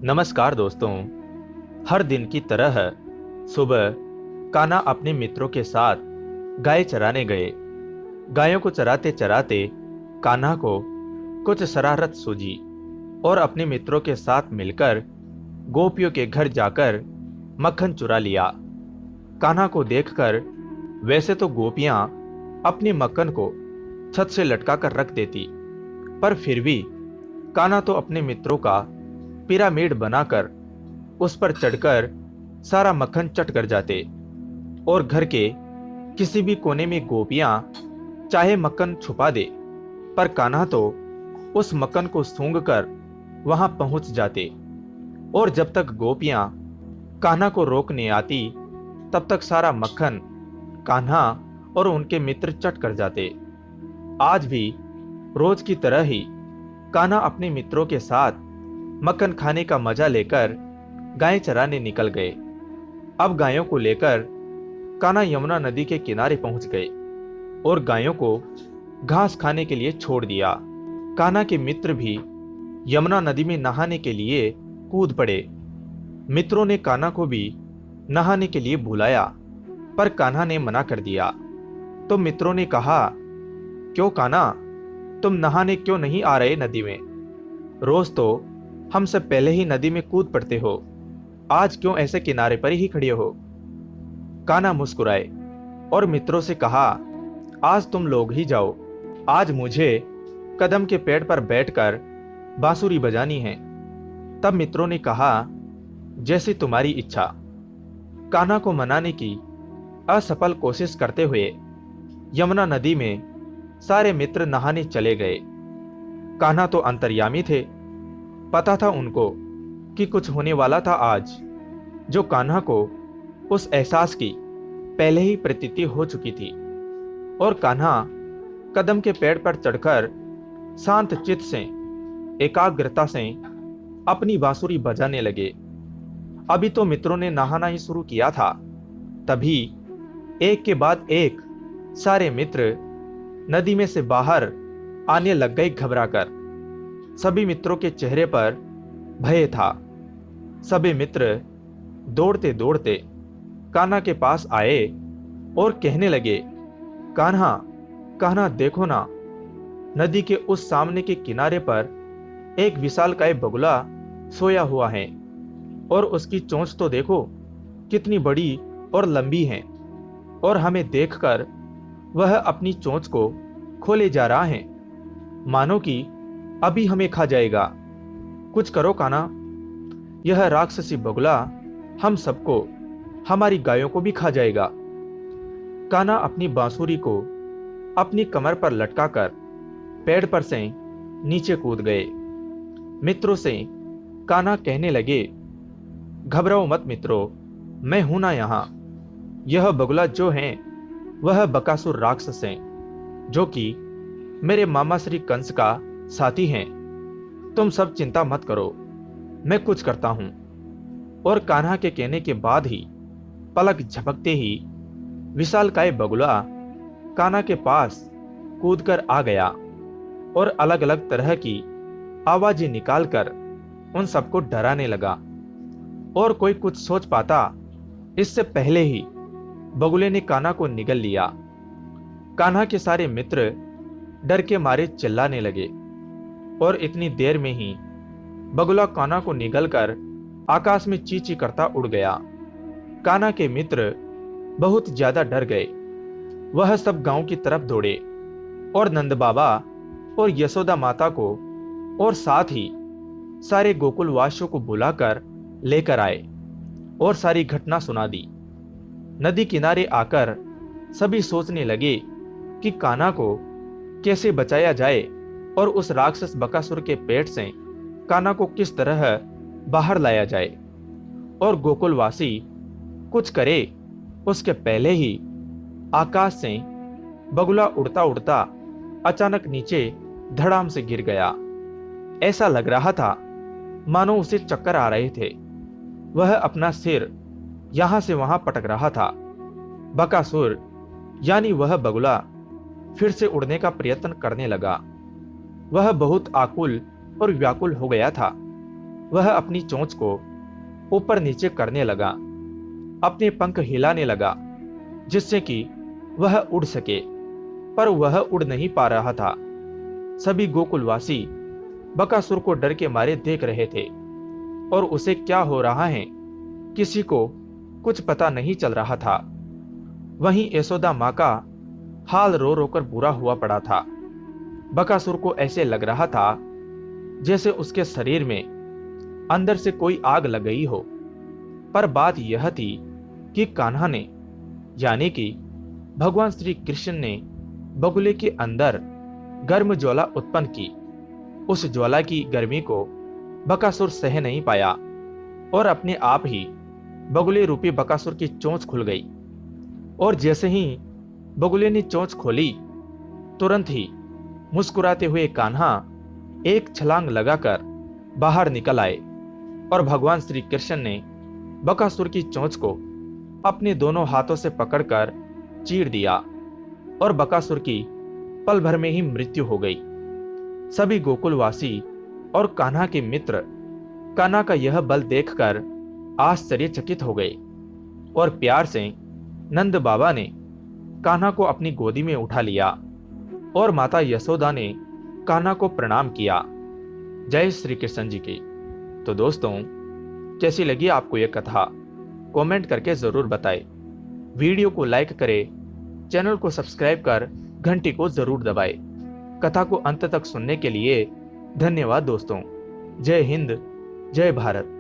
नमस्कार दोस्तों। हर दिन की तरह सुबह कान्हा अपने मित्रों के साथ गाय चराने गए। गायों को चराते चराते कान्हा को कुछ शरारत सूझी और अपने मित्रों के साथ मिलकर गोपियों के घर जाकर मक्खन चुरा लिया। कान्हा को देखकर वैसे तो गोपियां अपने मक्खन को छत से लटका कर रख देती, पर फिर भी कान्हा तो अपने मित्रों का पिरामिड बनाकर उस पर चढ़कर सारा मक्खन चट कर जाते और घर के किसी भी कोने में गोपियां चाहे मक्खन छुपा दे, पर कान्हा तो उस मक्खन को सूंघकर वहां पहुंच जाते और जब तक गोपियां कान्हा को रोकने आती तब तक सारा मक्खन कान्हा और उनके मित्र चट कर जाते। आज भी रोज की तरह ही कान्हा अपने मित्रों के साथ मक्खन खाने का मजा लेकर गायें चराने निकल गए। अब गायों को लेकर कान्हा यमुना नदी के किनारे पहुंच गए और गायों को घास खाने के लिए छोड़ दिया। कान्हा के मित्र भी यमुना नदी में नहाने के लिए कूद पड़े। मित्रों ने कान्हा को भी नहाने के लिए बुलाया, पर कान्हा ने मना कर दिया। तो मित्रों ने कहा, क्यों कान्हा, तुम नहाने क्यों नहीं आ रहे नदी में? रोज तो हमसे पहले ही नदी में कूद पड़ते हो, आज क्यों ऐसे किनारे पर ही खड़े हो? कान्हा मुस्कुराए और मित्रों से कहा, आज तुम लोग ही जाओ, आज मुझे कदम के पेड़ पर बैठकर बांसुरी बजानी है। तब मित्रों ने कहा, जैसी तुम्हारी इच्छा। कान्हा को मनाने की असफल कोशिश करते हुए यमुना नदी में सारे मित्र नहाने चले गए। कान्हा तो अंतर्यामी थे, पता था उनको कि कुछ होने वाला था आज, जो कान्हा को उस एहसास की पहले ही प्रतीति हो चुकी थी। और कान्हा कदम के पेड़ पर चढ़कर शांत चित्त से एकाग्रता से अपनी बांसुरी बजाने लगे। अभी तो मित्रों ने नहाना ही शुरू किया था, तभी एक के बाद एक सारे मित्र नदी में से बाहर आने लग गए घबराकर। सभी मित्रों के चेहरे पर भय था। सभी मित्र दौड़ते दौड़ते कान्हा के पास आए और कहने लगे, कान्हा, कान्हा देखो ना, नदी के उस सामने के किनारे पर एक विशालकाय बगुला सोया हुआ है और उसकी चोंच तो देखो कितनी बड़ी और लंबी है, और हमें देखकर वह अपनी चोंच को खोले जा रहा है, मानो कि अभी हमें खा जाएगा। कुछ करो कान्हा, यह राक्षसी बगुला हम सबको, हमारी गायों को भी खा जाएगा। कान्हा अपनी बांसुरी को अपनी कमर पर लटकाकर पेड़ पर से नीचे कूद गए। मित्रों से कान्हा कहने लगे, घबराओ मत मित्रों, मैं हूं ना यहां। यह बगुला जो है वह बकासुर राक्षस है, जो कि मेरे मामा श्री कंस का साथी हैं। तुम सब चिंता मत करो, मैं कुछ करता हूं। और कान्हा के कहने के बाद ही पलक झपकते ही विशालकाय बगुला कान्हा के पास कूदकर आ गया और अलग अलग तरह की आवाजें निकालकर उन सबको डराने लगा। और कोई कुछ सोच पाता इससे पहले ही बगुले ने कान्हा को निगल लिया। कान्हा के सारे मित्र डर के मारे चिल्लाने लगे और इतनी देर में ही बगुला कान्हा को निगलकर आकाश में ची ची करता उड़ गया। कान्हा के मित्र बहुत ज्यादा डर गए। वह सब गांव की तरफ दौड़े और नंद बाबा और यशोदा माता को और साथ ही सारे गोकुलवासियों को बुलाकर लेकर आए और सारी घटना सुना दी। नदी किनारे आकर सभी सोचने लगे कि कान्हा को कैसे बचाया जाए और उस राक्षस बकासुर के पेट से कान्हा को किस तरह बाहर लाया जाए। और गोकुलवासी कुछ करे उसके पहले ही आकाश से बगुला उड़ता उड़ता अचानक नीचे धड़ाम से गिर गया। ऐसा लग रहा था मानो उसे चक्कर आ रहे थे। वह अपना सिर यहां से वहां पटक रहा था। बकासुर यानी वह बगुला फिर से उड़ने का प्रयत्न करने लगा। वह बहुत आकुल और व्याकुल हो गया था। वह अपनी चोंच को ऊपर नीचे करने लगा, अपने पंख हिलाने लगा जिससे कि वह उड़ सके, पर वह उड़ नहीं पा रहा था। सभी गोकुलवासी बकासुर को डर के मारे देख रहे थे और उसे क्या हो रहा है किसी को कुछ पता नहीं चल रहा था। वहीं यशोदा माँ का हाल रो रो कर बुरा हुआ पड़ा था। बकासुर को ऐसे लग रहा था जैसे उसके शरीर में अंदर से कोई आग लग गई हो। पर बात यह थी कि कान्हा ने, यानी कि भगवान श्री कृष्ण ने बगुले के अंदर गर्म ज्वाला उत्पन्न की। उस ज्वाला की गर्मी को बकासुर सह नहीं पाया और अपने आप ही बगुले रूपी बकासुर की चोंच खुल गई। और जैसे ही बगुले ने चोंच खोली, तुरंत ही मुस्कुराते हुए कान्हा एक छलांग लगाकर बाहर निकल आए और भगवान श्री कृष्ण ने बकासुर की चोंच को अपने दोनों हाथों से पकड़कर चीर दिया और बकासुर की पल भर में ही मृत्यु हो गई। सभी गोकुलवासी और कान्हा के मित्र कान्हा का यह बल देखकर आश्चर्यचकित हो गए और प्यार से नंद बाबा ने कान्हा को अपनी गोदी में उठा लिया और माता यशोदा ने कान्हा को प्रणाम किया। जय श्री कृष्ण जी की। तो दोस्तों, कैसी लगी आपको यह कथा कमेंट करके जरूर बताएं। वीडियो को लाइक करें, चैनल को सब्सक्राइब कर घंटी को जरूर दबाएं। कथा को अंत तक सुनने के लिए धन्यवाद दोस्तों। जय हिंद, जय भारत।